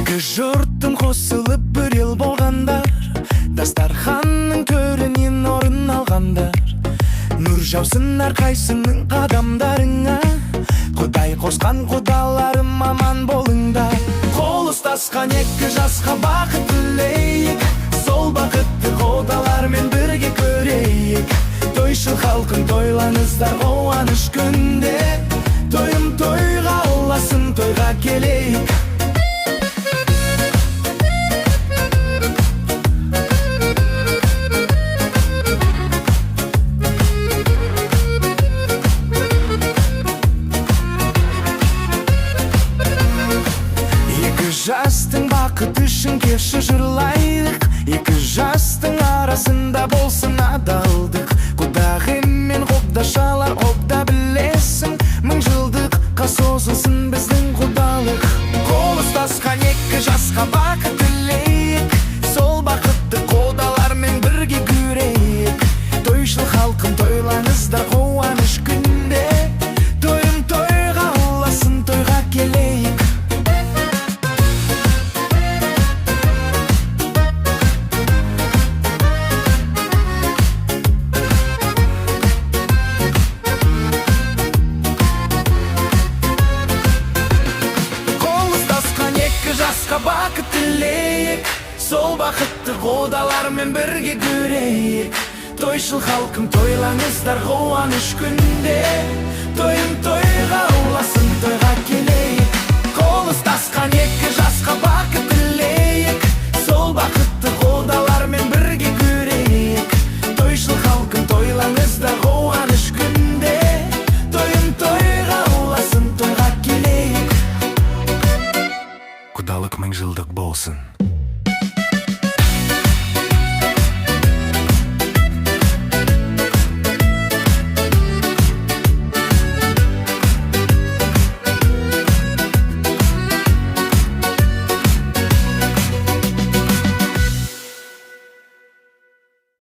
Екі жұрттың қосылып бір ел болғандар, дастарханның төрінен орын алғандар. Нұр жаусын әрқайсыңның қадамдарыңа, Құдай қосқан құдаларым аман болыңдар. Қол ұстасқан екі жасқа бақыт тілейік, сол бақытты құдалармен бірге көрейік. Тойшыл халқын тойлаңыздар қуаныш күнде, тойым тойға ұласын, тойға келейік. Жастың бақыт үшін кеші жырлайық, екі жастың арасында болсын адалдық. Құдағи мен құдашалар обда білесің, мың жылдыққа созылсын біздің құдалық. Қол ұстасқан екі жасқа бақыт тілейік, сол бақытты құдалармен бірге көрейік. Тойшыл халқын тойлаңыздар қуаныш күнде, тойым тойға ұласын, тойға келейік. Жасқа бақыт тілейік, сол бақытты құдалармен бірге көрейік. Тойшыл халқым тойлаңыздар қуаныш күнде, тойым тойға ұласын,